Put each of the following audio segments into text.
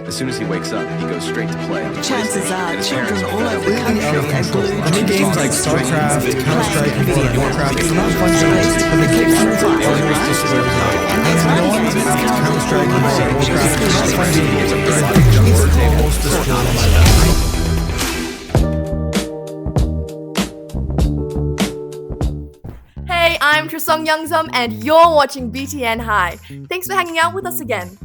As soon as he wakes up, he goes straight to play on the Chances PlayStation, are, and his children parents all will over the never country are glued to New games like StarCraft, Counter-Strike, and World of Warcraft are not fun games, but they keep fun for owners to slow down. And no one beats Counter-Strike and World of Warcraft are not fun games, but it's almost as cool as my life. Hey, I'm Trisong Youngzum, and you're watching BTN High. Thanks for hanging out with us again.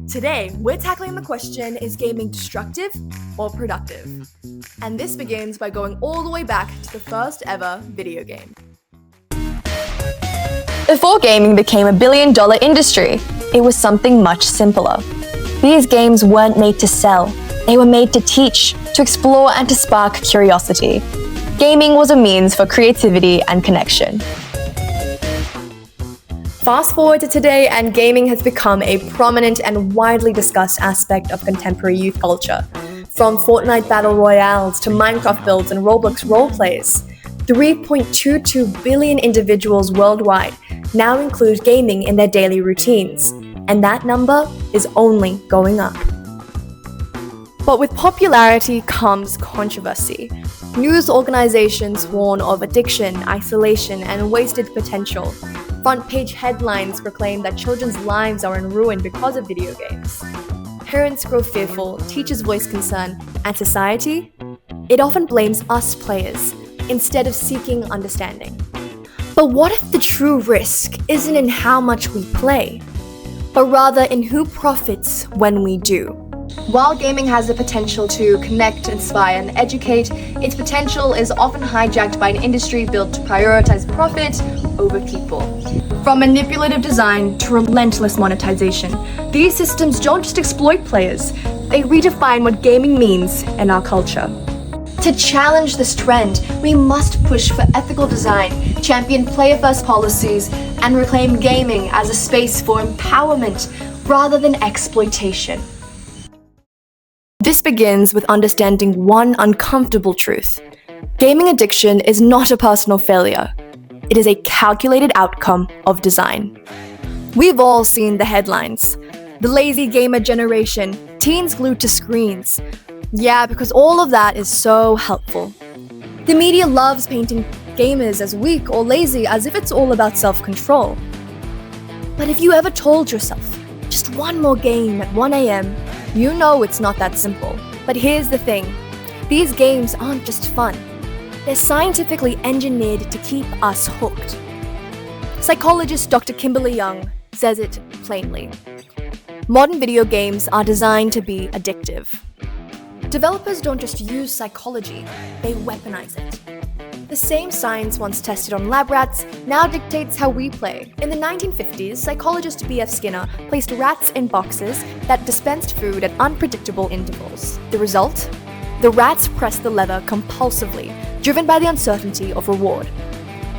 Today, we're tackling the question, is gaming destructive or productive? And this begins by going all the way back to the first ever video game. Before gaming became $1 billion industry, it was something much simpler. These games weren't made to sell. They were made to teach, to explore, and to spark curiosity. Gaming was a means for creativity and connection. Fast forward to today, and gaming has become a prominent and widely discussed aspect of contemporary youth culture. From Fortnite battle royales to Minecraft builds and Roblox roleplays, 3.22 billion individuals worldwide now include gaming in their daily routines, and that number is only going up. But with popularity comes controversy. News organizations warn of addiction, isolation, and wasted potential. Front-page headlines proclaim that children's lives are in ruin because of video games. Parents grow fearful, teachers voice concern, and society? It often blames us players, instead of seeking understanding. But what if the true risk isn't in how much we play, but rather in who profits when we do? While gaming has the potential to connect, inspire, and educate, its potential is often hijacked by an industry built to prioritize profit over people. From manipulative design to relentless monetization, these systems don't just exploit players, they redefine what gaming means in our culture. To challenge this trend, we must push for ethical design, champion player-first policies, and reclaim gaming as a space for empowerment rather than exploitation. This begins with understanding one uncomfortable truth. Gaming addiction is not a personal failure. It is a calculated outcome of design. We've all seen the headlines. The lazy gamer generation, teens glued to screens. Yeah, because all of that is so helpful. The media loves painting gamers as weak or lazy as if it's all about self-control. But if you ever told yourself, just one more game at 1 a.m., you know it's not that simple. But here's the thing. These games aren't just fun. They're scientifically engineered to keep us hooked. Psychologist Dr. Kimberly Young says it plainly. Modern video games are designed to be addictive. Developers don't just use psychology, they weaponize it. The same science once tested on lab rats now dictates how we play. In the 1950s, psychologist B.F. Skinner placed rats in boxes that dispensed food at unpredictable intervals. The result? The rats pressed the lever compulsively, driven by the uncertainty of reward.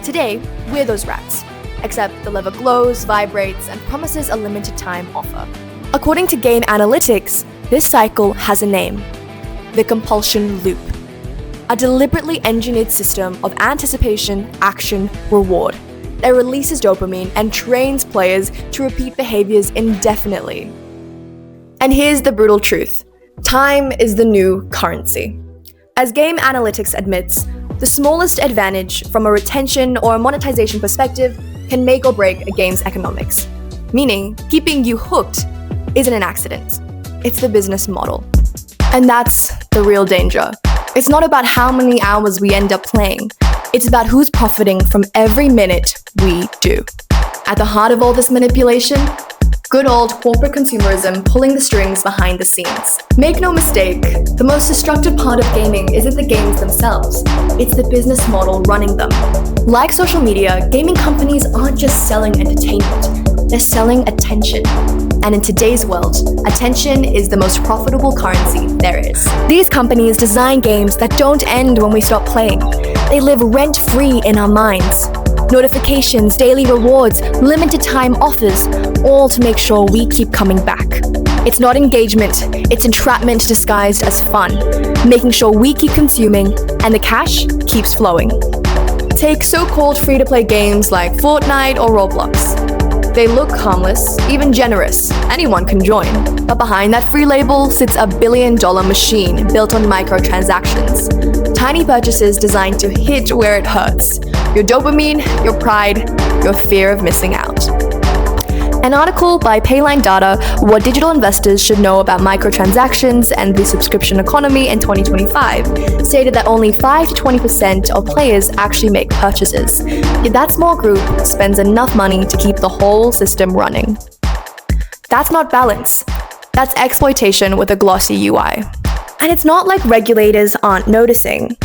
Today, we're those rats, except the lever glows, vibrates, and promises a limited time offer. According to game analytics, this cycle has a name: the compulsion loop. A deliberately engineered system of anticipation, action, reward that releases dopamine and trains players to repeat behaviors indefinitely. And here's the brutal truth. Time is the new currency. As game analytics admits, the smallest advantage from a retention or a monetization perspective can make or break a game's economics. Meaning, keeping you hooked isn't an accident. It's the business model. And that's the real danger. It's not about how many hours we end up playing. It's about who's profiting from every minute we do. At the heart of all this manipulation, good old corporate consumerism pulling the strings behind the scenes. Make no mistake, the most destructive part of gaming isn't the games themselves, it's the business model running them. Like social media, gaming companies aren't just selling entertainment, they're selling attention. And in today's world, attention is the most profitable currency there is. These companies design games that don't end when we stop playing. They live rent-free in our minds. Notifications, daily rewards, limited time offers, all to make sure we keep coming back. It's not engagement, it's entrapment disguised as fun, making sure we keep consuming and the cash keeps flowing. Take so-called free-to-play games like Fortnite or Roblox. They look harmless, even generous. Anyone can join. But behind that free label sits a billion-dollar machine built on microtransactions. Tiny purchases designed to hit where it hurts. Your dopamine, your pride, your fear of missing out. An article by Payline Data, What Digital Investors Should Know About Microtransactions and the Subscription Economy in 2025, stated that only 5 to 20% of players actually make purchases. Yet that small group spends enough money to keep the whole system running. That's not balance. That's exploitation with a glossy UI. And it's not like regulators aren't noticing.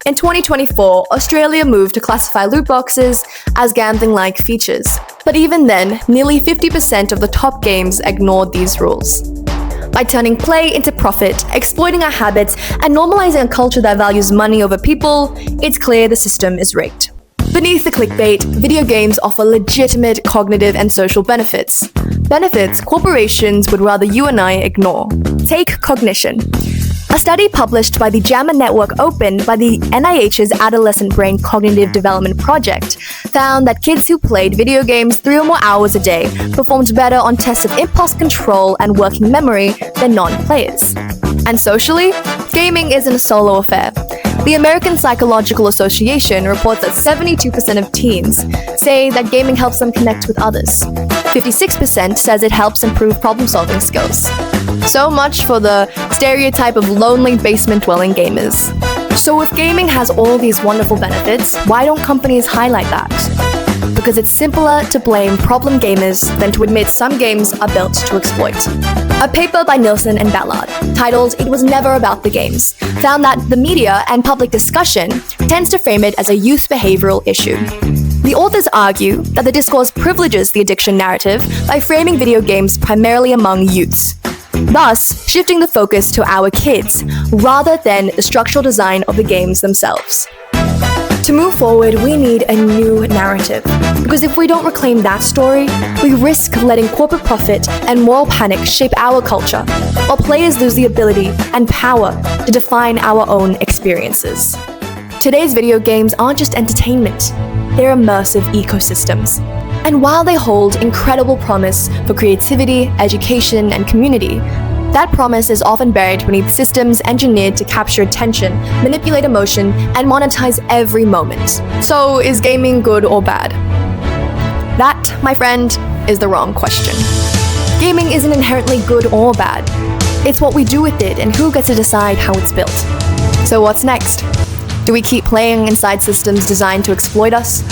In 2024, Australia moved to classify loot boxes as gambling-like features. But even then, nearly 50% of the top games ignored these rules. By turning play into profit, exploiting our habits, and normalizing a culture that values money over people, it's clear the system is rigged. Beneath the clickbait, video games offer legitimate cognitive and social benefits. Benefits corporations would rather you and I ignore. Take cognition. A study published by the JAMA Network opened by the NIH's Adolescent Brain Cognitive Development Project found that kids who played video games 3 or more hours a day performed better on tests of impulse control and working memory than non-players. And socially, gaming isn't a solo affair. The American Psychological Association reports that 72% of teens say that gaming helps them connect with others. 56% says it helps improve problem-solving skills. So much for the stereotype of lonely basement-dwelling gamers. So if gaming has all these wonderful benefits, why don't companies highlight that? Because it's simpler to blame problem gamers than to admit some games are built to exploit. A paper by Nielsen and Ballard, titled "It Was Never About the Games," found that the media and public discussion tends to frame it as a youth behavioral issue. The authors argue that the discourse privileges the addiction narrative by framing video games primarily among youths, thus shifting the focus to our kids, rather than the structural design of the games themselves. To move forward, we need a new narrative, because if we don't reclaim that story, we risk letting corporate profit and moral panic shape our culture, while players lose the ability and power to define our own experiences. Today's video games aren't just entertainment, they're immersive ecosystems. And while they hold incredible promise for creativity, education, and community, that promise is often buried beneath systems engineered to capture attention, manipulate emotion, and monetize every moment. So, is gaming good or bad? That, my friend, is the wrong question. Gaming isn't inherently good or bad. It's what we do with it and who gets to decide how it's built. So what's next? Do we keep playing inside systems designed to exploit us?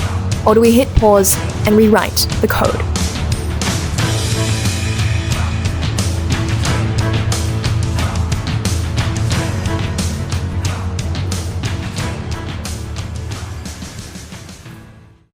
Or do we hit pause and rewrite the code?